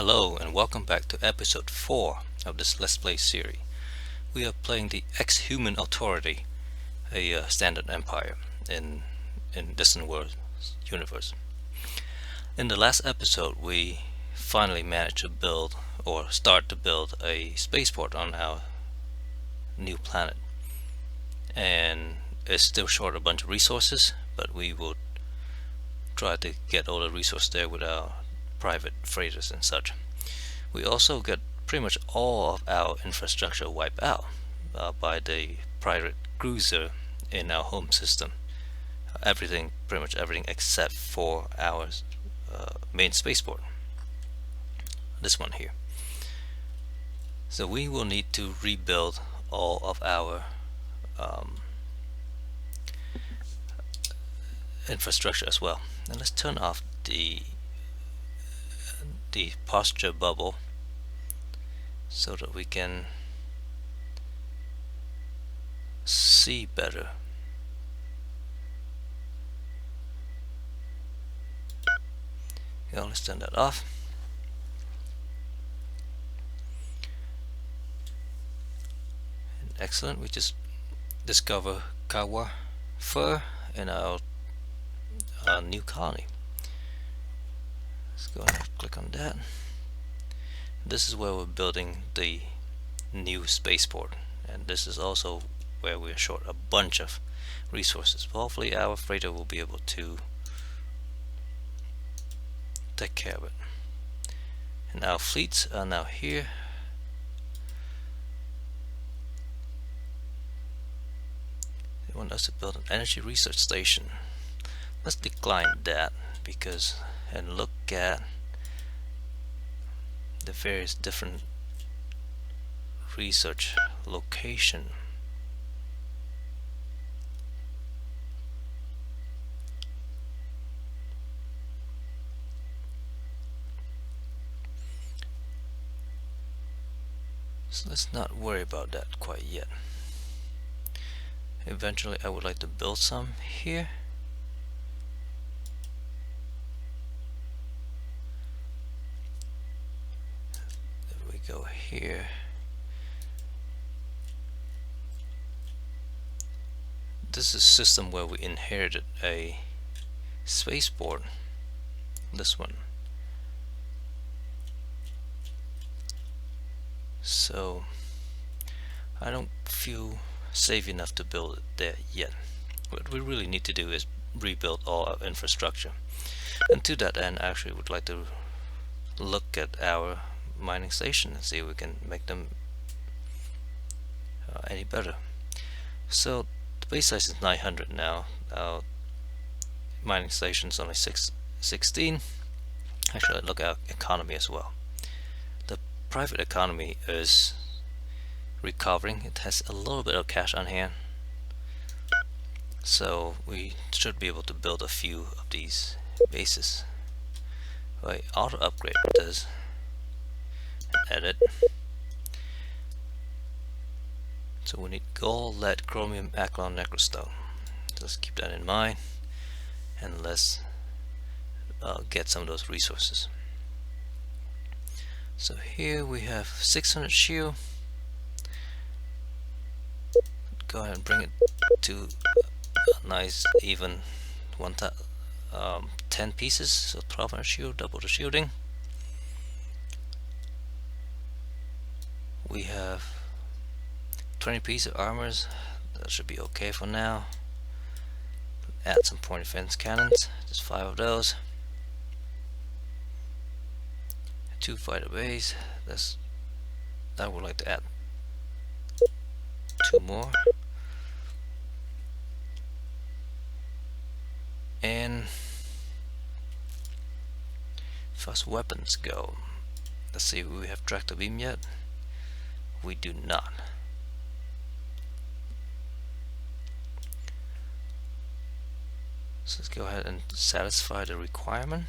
Hello and welcome back to episode 4 of this Let's Play series. We are playing the XHuman Authority, a standard empire in Distant World universe. In the last episode we finally managed to build or start to build a spaceport on our new planet. And it's still short a bunch of resources, but we will try to get all the resources there with our private freighters and such. We also get pretty much all of our infrastructure wiped out by the pirate cruiser in our home system. Pretty much everything except for our main spaceport. This one here. So we will need to rebuild all of our infrastructure as well. And let's turn off the posture bubble so that we can see better. Let's turn that off. Excellent, we just discover Kawa fur in our new colony. Let's go ahead and click on that. This is where we're building the new spaceport, and this is also where we're short a bunch of resources. But hopefully our freighter will be able to take care of it. And our fleets are now here. They want us to build an energy research station. Let's decline that and look at the various different research location. So let's not worry about that quite yet. Eventually I would like to build some here. There we go here. This is a system where we inherited a spaceport. This one. So I don't feel safe enough to build it there yet. What we really need to do is rebuild all our infrastructure, and to that end I actually would like to look at our mining station and see if we can make them any better. So the base size is 900 now. Our mining station is only 16. Actually, look at our economy as well. The private economy is recovering. It has a little bit of cash on hand, so we should be able to build a few of these bases. Right, auto upgrade does. Edit. So we need gold, lead, chromium, aclon, necrostone. Let's keep that in mind, and let's get some of those resources. So here we have 600 shield. Go ahead and bring it to a nice even 10 pieces, so 1200 shield, double the shielding. We have 20 pieces of armors. That should be okay for now. Add some point defense cannons, just 5 of those. 2 fighter bays. I would like to add 2 more. And as far as weapons go, let's see if we have tractor beam yet. We do not. So let's go ahead and satisfy the requirement.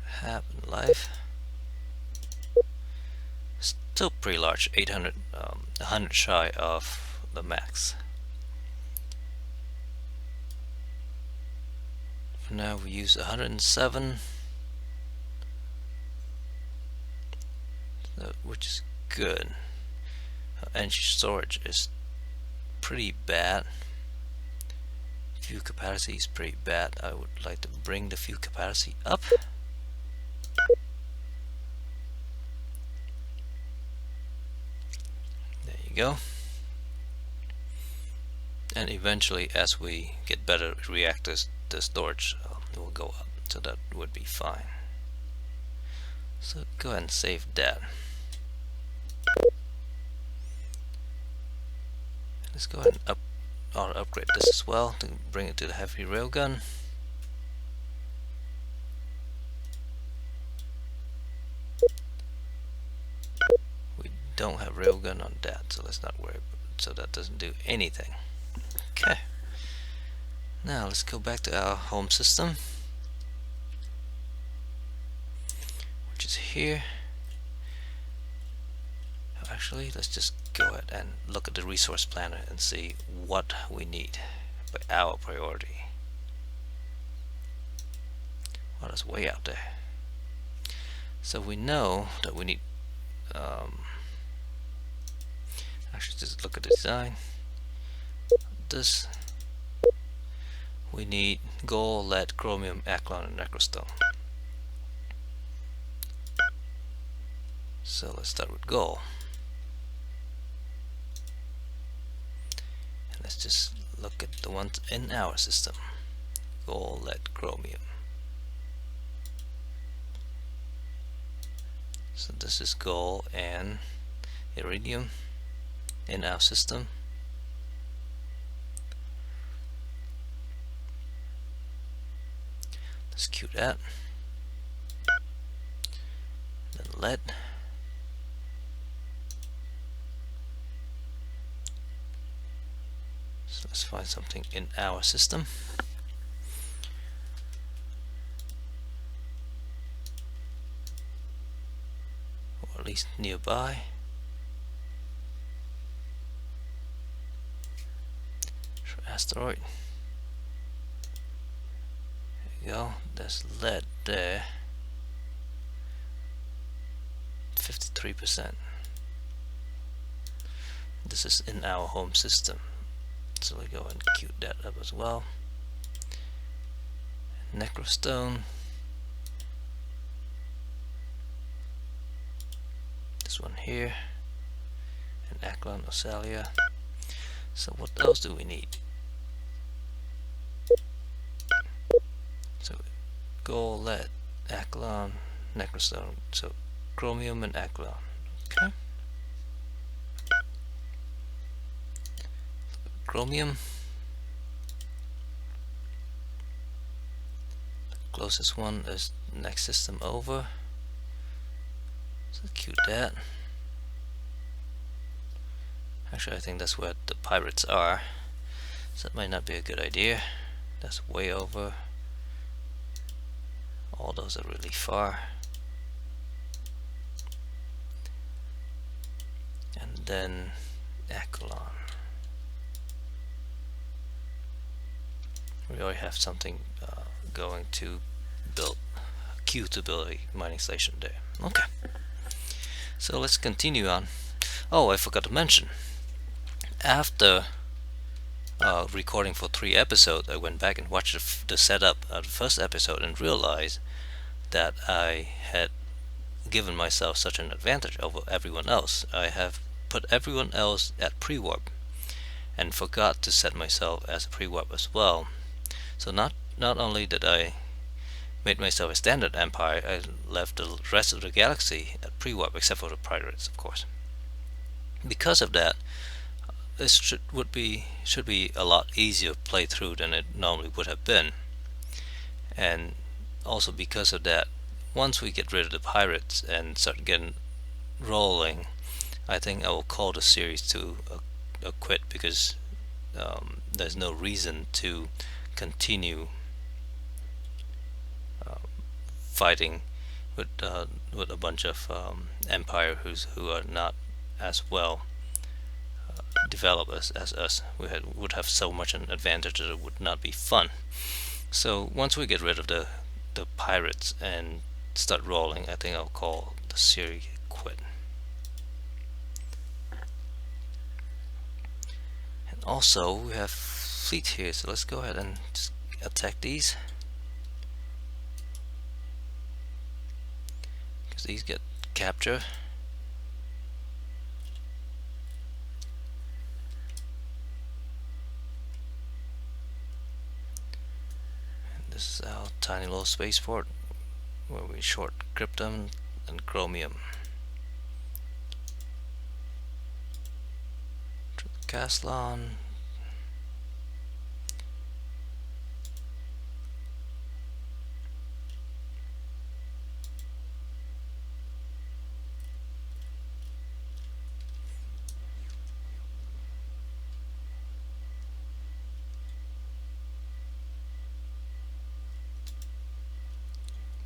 Have in life. Still pretty large, 800, 100 shy of the max. now we use 107, which is good. Energy storage is pretty bad. Fuel capacity is pretty bad. I would like to bring the fuel capacity up. There you go. And eventually, as we get better reactors, the storage will go up, so that would be fine. So go ahead and save that. Let's go ahead and upgrade this as well to bring it to the heavy railgun. We don't have railgun on that, so let's not worry about it, so that doesn't do anything. Okay. Now let's go back to our home system, which is here. Actually, let's just go ahead and look at the resource planner and see what we need by our priority. Well, that's way out there. So we know that we need actually, just look at the design. This, we need gold, lead, chromium, aclon, and necrostone. So let's start with gold. And let's just look at the ones in our system. Gold, lead, chromium. So this is gold and iridium in our system. Let's queue that. Then lead. So let's find something in our system. Or at least nearby. Asteroid. There you go. There's lead there. 53%. This is in our home system. So we go and queue that up as well. Necrostone. This one here. And Aclon, Osalia. So what else do we need? So gold, lead, aclon, necrostone. So chromium and aclon. Okay. Chromium. The closest one is next system over. So queue that. Actually, I think that's where the pirates are. So that might not be a good idea. That's way over. All those are really far. And then Aclon. We already have something going to build a queue to build a mining station there. Okay. So let's continue on. Oh, I forgot to mention. After recording for 3 episodes, I went back and watched the setup of the first episode and realized that I had given myself such an advantage over everyone else. I have put everyone else at pre-warp and forgot to set myself as a pre-warp as well. So not only did I made myself a standard empire, I left the rest of the galaxy at pre-warp except for the pirates, of course. Because of that, this should be a lot easier play through than it normally would have been. And also because of that, once we get rid of the pirates and start getting rolling, I think I will call the series to a quit, because there's no reason to continue fighting with a bunch of empire who are not as well developed as us. We would have so much an advantage that it would not be fun. So once we get rid of the pirates and start rolling, I think I'll call the series quit. And also we have fleet here, so let's go ahead and just attack these, because these get captured. This is our tiny little spaceport where we short krypton and chromium. Caslon.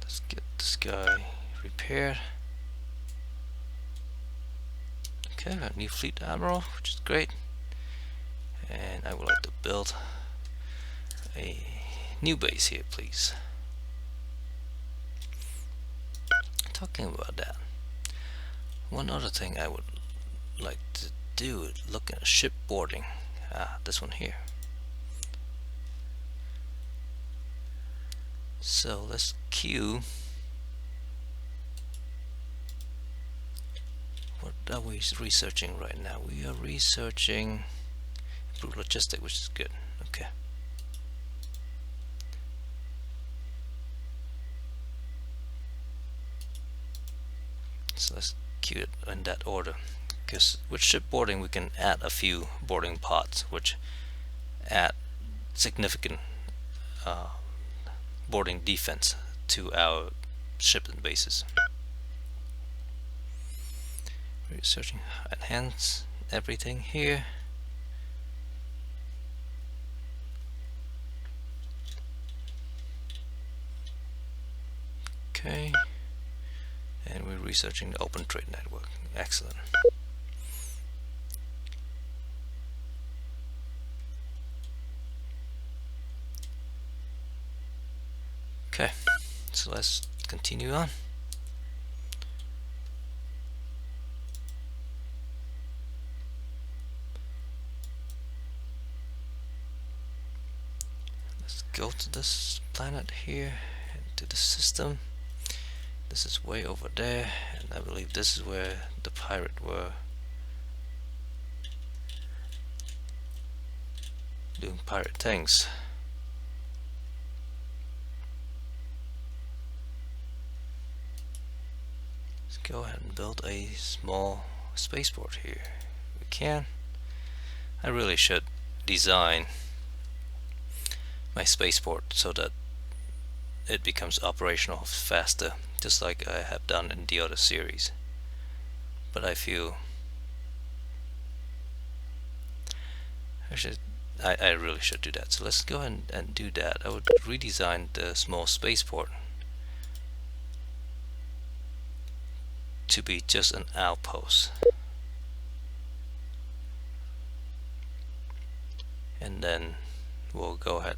Let's get this guy repaired. Okay, we got a new fleet admiral, which is great. And I would like to build a new base here, please. Talking about that, one other thing I would like to do is look at shipboarding. This one here. So let's queue. What are we researching right now? We are researching improved logistics, which is good. Okay. So let's queue it in that order, because with shipboarding we can add a few boarding pods, which add significant boarding defense to our shipping bases. Researching, enhance everything here. Okay, and we're researching the open trade network. Excellent. Okay, so let's continue on. Let's go to this planet here, into the system. This is way over there, and I believe this is where the pirate were doing pirate things. Let's go ahead and build a small spaceport here. We can. I really should design my spaceport so that it becomes operational faster, just like I have done in the other series. But I feel I really should do that. So let's go ahead and do that. I would redesign the small spaceport to be just an outpost, and then we'll go ahead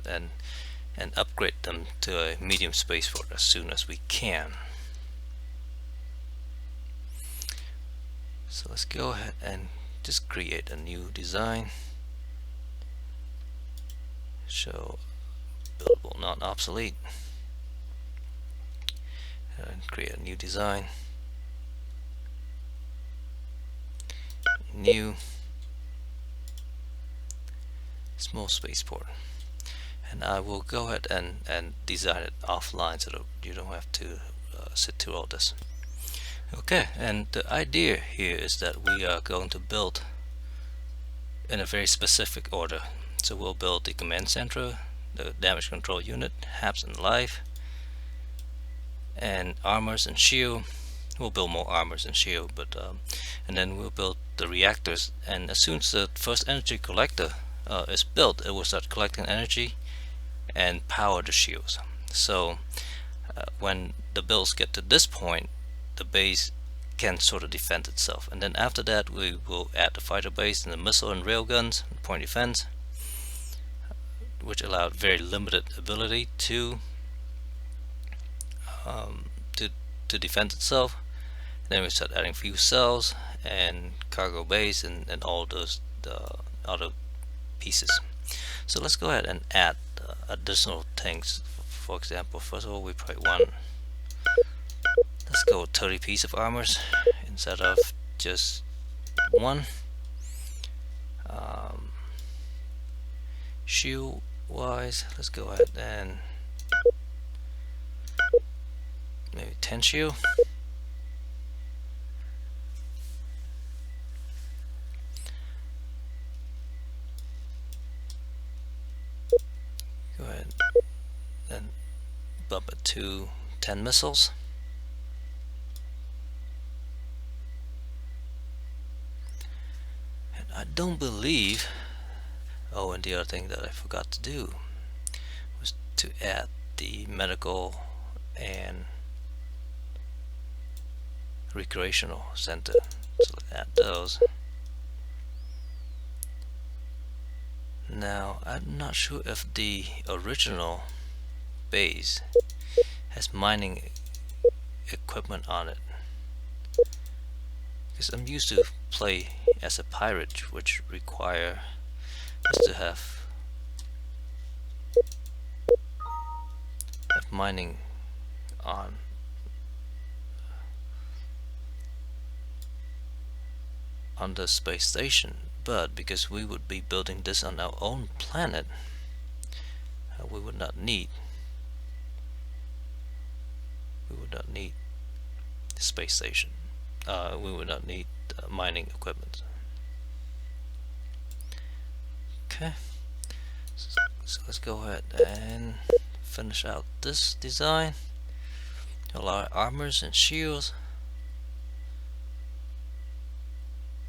and upgrade them to a medium spaceport as soon as we can. So let's go ahead and just create a new design. Show buildable, not obsolete, and create a new design. New small spaceport, and I will go ahead and design it offline so that you don't have to sit through all this. Okay, and the idea here is that we are going to build in a very specific order. So we'll build the command center, the damage control unit, HAPS and life, and armors and shield. We'll build more armors and shield, but and then we'll build the reactors. And as soon as the first energy collector is built, it will start collecting energy and power the shields. So when the builds get to this point, the base can sort of defend itself. And then after that, we will add the fighter base and the missile and railguns and point defense. which allowed very limited ability to um, to to defend itself. Then we start adding fuel cells and cargo bays and all those other pieces. So let's go ahead and add additional things. For example, first of all, we probably want, let's go with 30 pieces of armors instead of just one. Shield wise, let's go ahead and maybe 10 shield. Go ahead and bump it to 10 missiles. And I don't believe, oh, and the other thing that I forgot to do was to add the medical and recreational center. So let's add those. Now I'm not sure if the original base has mining equipment on it, because I'm used to play as a pirate, which require us to have mining on the space station. But because we would be building this on our own planet, we would not need the space station. We would not need mining equipment. Okay, so let's go ahead and finish out this design. A lot of armors and shields.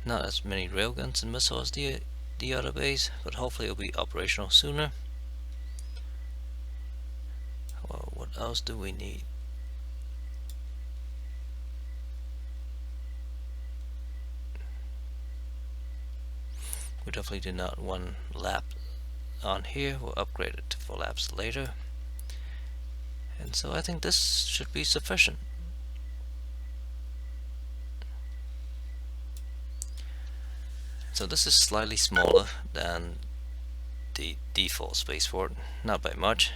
Not as many railguns and missiles as the other base, but hopefully it'll be operational sooner. Well, what else do we need? We definitely do not want lap on here. We'll upgrade it to 4 laps later. And so I think this should be sufficient. So this is slightly smaller than the default spaceport, not by much,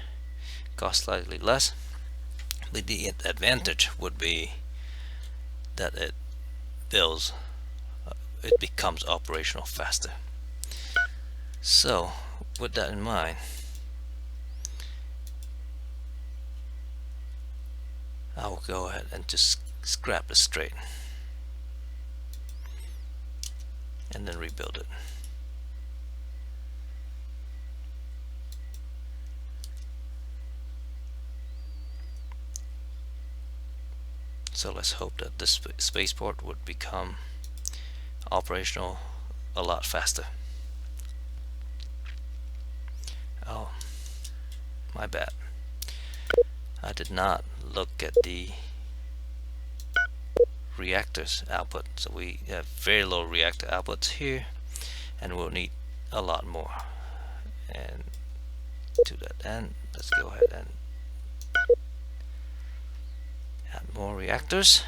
costs slightly less, but the advantage would be that it becomes operational faster. So with that in mind, I will go ahead and just scrap this straight and then rebuild it. So let's hope that this spaceport would become operational a lot faster. Oh, my bad. I did not look at the reactors output. So we have very low reactor outputs here, and we'll need a lot more. And to that end, let's go ahead and add more reactors,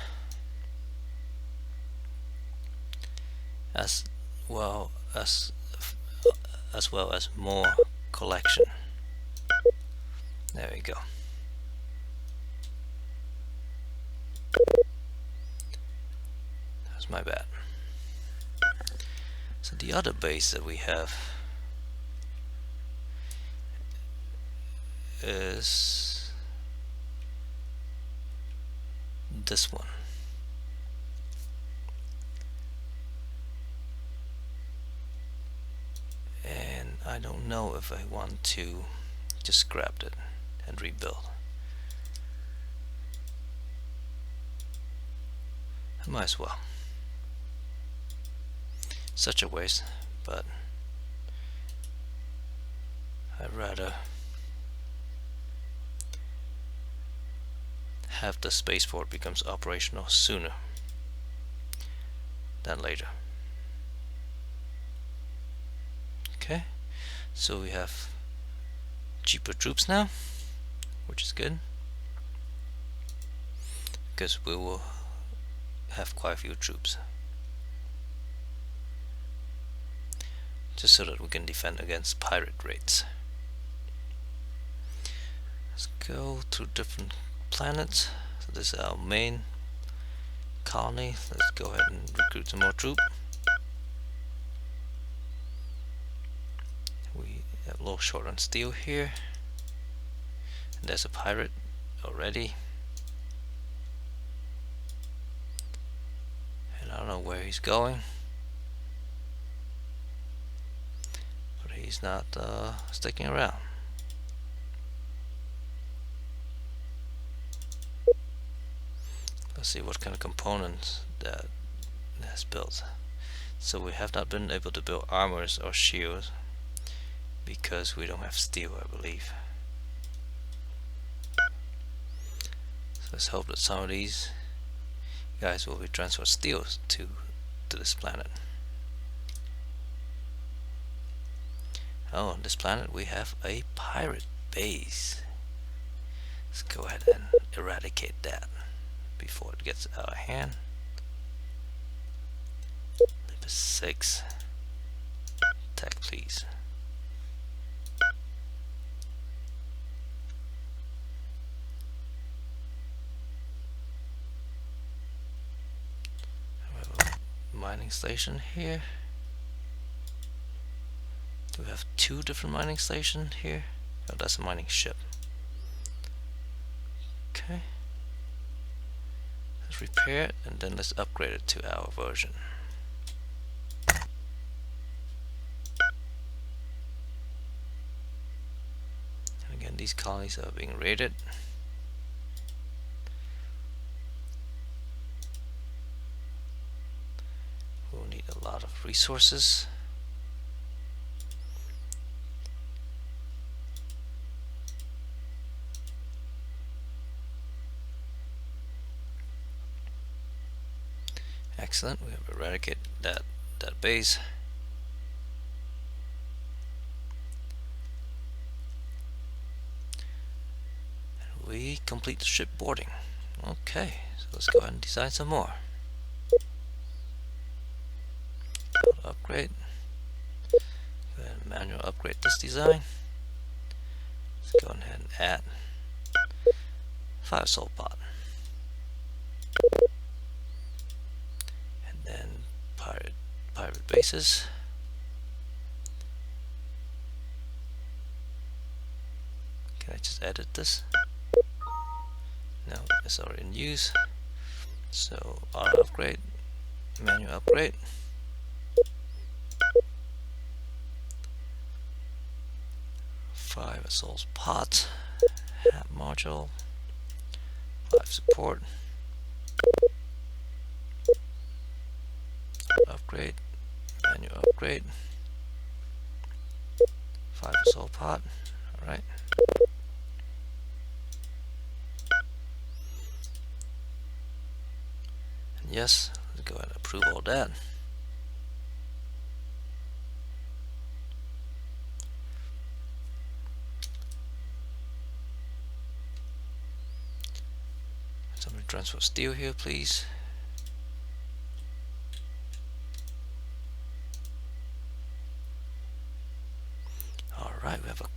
as well as more collection. There we go. That's my bad. So the other base that we have is this one. And I don't know if I want to just scrap it and rebuild. I might as well. Such a waste, but I'd rather have the spaceport becomes operational sooner than later. Okay, so we have cheaper troops now, which is good, because we will have quite a few troops, just so that we can defend against pirate raids. Let's go to different planets. So this is our main colony. Let's go ahead and recruit some more troops. We have a little short on steel here. And there's a pirate already. And I don't know where he's going. But he's not sticking around. Let's see what kind of components that has built. So we have not been able to build armors or shields because we don't have steel, I believe. So let's hope that some of these guys will be transferred steel to this planet. Oh, on this planet we have a pirate base. Let's go ahead and eradicate that before it gets out of hand. Level 6. Attack, please. We have a mining station here. Do we have 2 different mining stations here? Oh, that's a mining ship. Okay. Let's repair it and then let's upgrade it to our version. And again, these colonies are being raided. We'll need a lot of resources. Excellent, we have eradicated that base. And we complete the ship boarding. Okay, so let's go ahead and design some more. Upgrade. Go ahead and manual upgrade this design. Let's go ahead and add 5 soul pod. And pirate bases. Can I just edit this? No, it's already in use. So auto upgrade, manual upgrade. Five souls pot, hat module, 5 support. Upgrade, manual upgrade, 5 soul pot. Alright. And yes, let's go ahead and approve all that. Somebody transfer steel here, please. Alright, we have a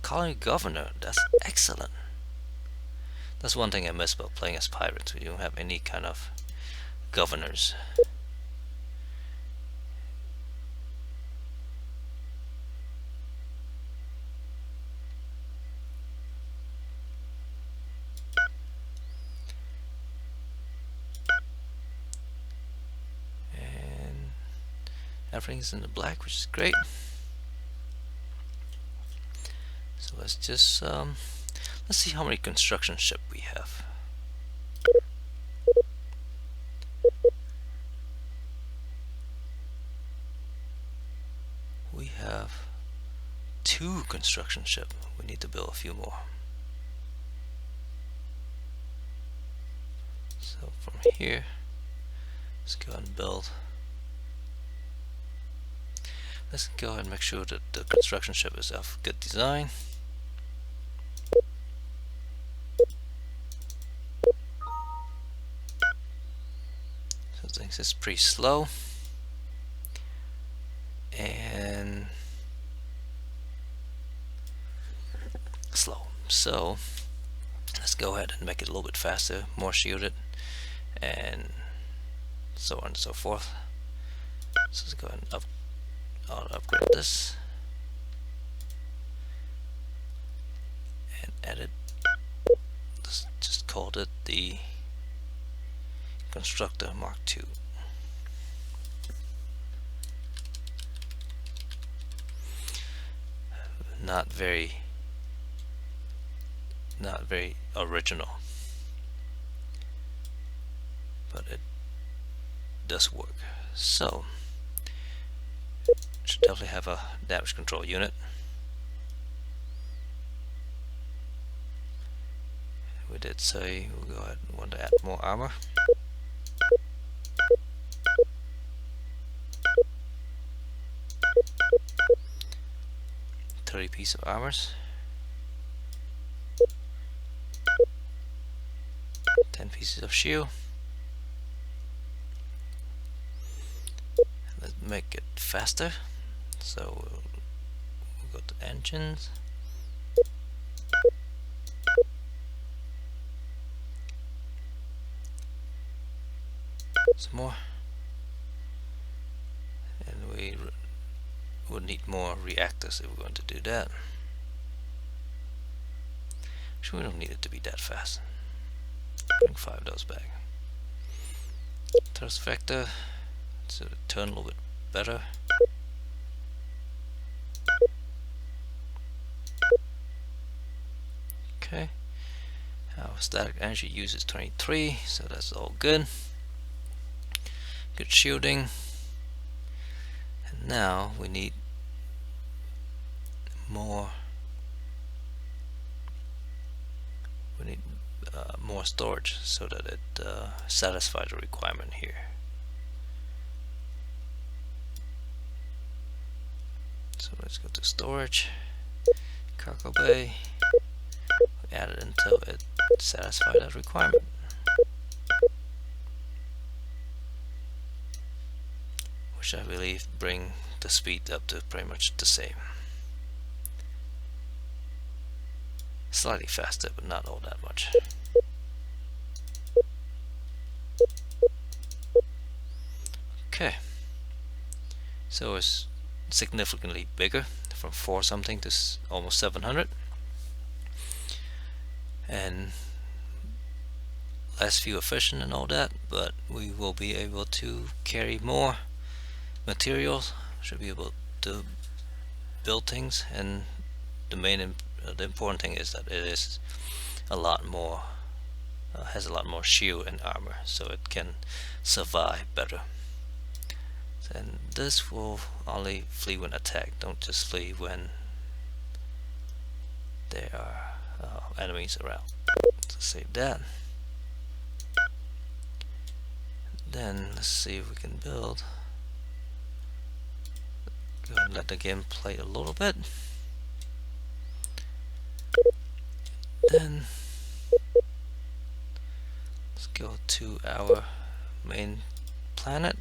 colony governor. That's excellent. That's one thing I miss about playing as pirates. We don't have any kind of governors. And everything's in the black, which is great. So let's just let's see how many construction ships we have. We have 2 construction ships. We need to build a few more. So from here, let's go and build. Let's go ahead and make sure that the construction ship is of good design. things is pretty slow, and slow. So let's go ahead and make it a little bit faster, more shielded, and so on and so forth. So let's go ahead and I'll upgrade this and edit. Let's just called it the Constructor Mark II. Not very original, but it does work. So should definitely have a damage control unit. We did say we'll go ahead and want to add more armor. Piece of armors, 10 pieces of shield. Let's make it faster, so we'll go to engines, some more, and we would need more reactors if we're going to do that. Actually, we don't need it to be that fast. Bring 5 of those back. Thrust vector, so turn a little bit better. Okay. Our static energy use is 23, so that's all good. Good shielding. And now we need more. We need more storage so that it satisfies the requirement here. So let's go to storage, cargo bay. We add it until it satisfies that requirement. Which I believe bring the speed up to pretty much the same. Slightly faster, but not all that much. Okay, so it's significantly bigger, from 4 something to almost 700, and less fuel efficient and all that, but we will be able to carry more materials, should be able to build things, and the important thing is that it is a lot more has a lot more shield and armor, so it can survive better. And this will only flee when attacked. Don't just flee when there are enemies around. So save that. Then let's see if we can build. Go ahead and let the game play a little bit. Then let's go to our main planet.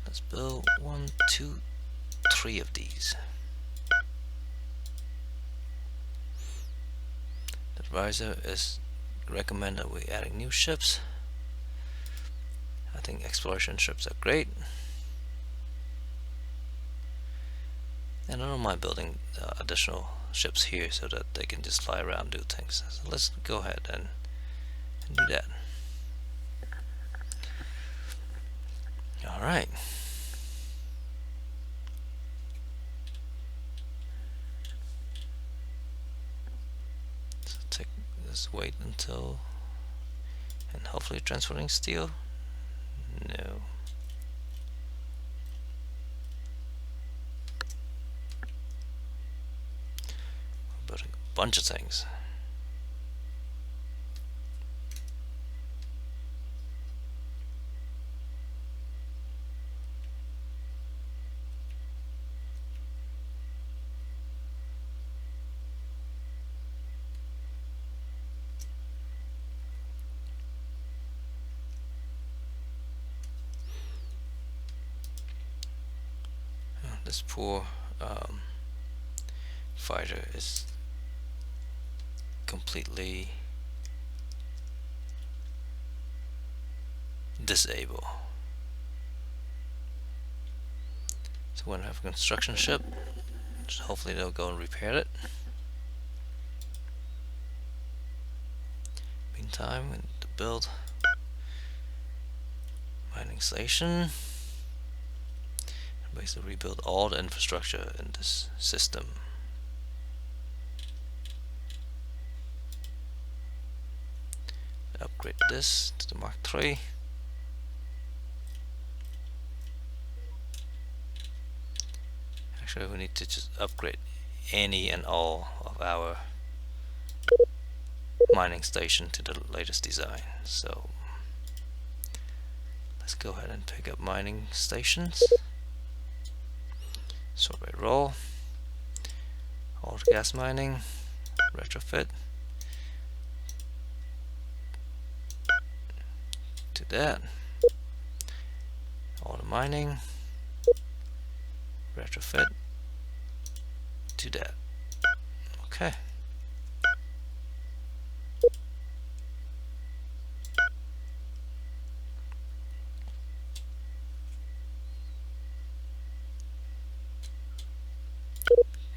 Let's build 1, 2, 3 of these. The advisor is recommend that we're adding new ships. I think exploration ships are great, and I don't mind building additional ships here so that they can just fly around and do things. So let's go ahead and do that. Alright. So let's wait until, and hopefully transferring steel. No. We're building a bunch of things. this poor fighter is completely disabled. So when I have a construction ship, hopefully they'll go and repair it. Meantime, we need to build mining station. Basically rebuild all the infrastructure in this system. Upgrade this to the Mark III. Actually, we need to just upgrade any and all of our mining station to the latest design. So let's go ahead and pick up mining stations. Sort by role. All the gas mining. Retrofit. To that. All the mining. Retrofit. To that. Okay.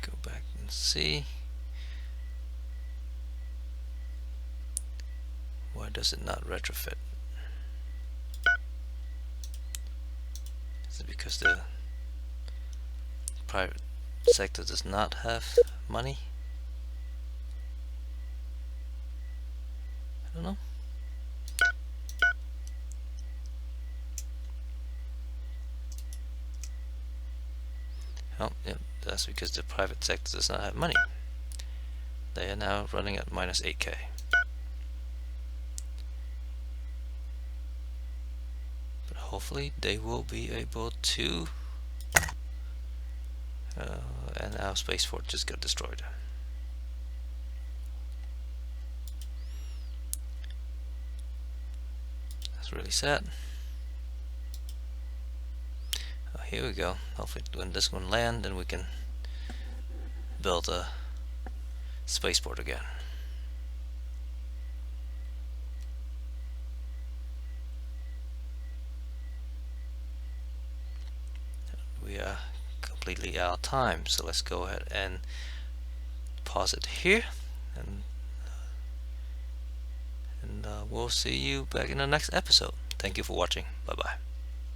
Go back and see. Why does it not retrofit? Is it because the private sector does not have money? I don't know. Oh, yeah, that's because the private sector does not have money. They are now running at minus 8k. But hopefully they will be able to. And our spaceport just got destroyed. That's really sad. Oh, here we go. Hopefully when this one lands, then we can build a spaceport again. We are completely out of time, so let's go ahead and pause it here, and we'll see you back in the next episode. Thank you for watching. Bye bye.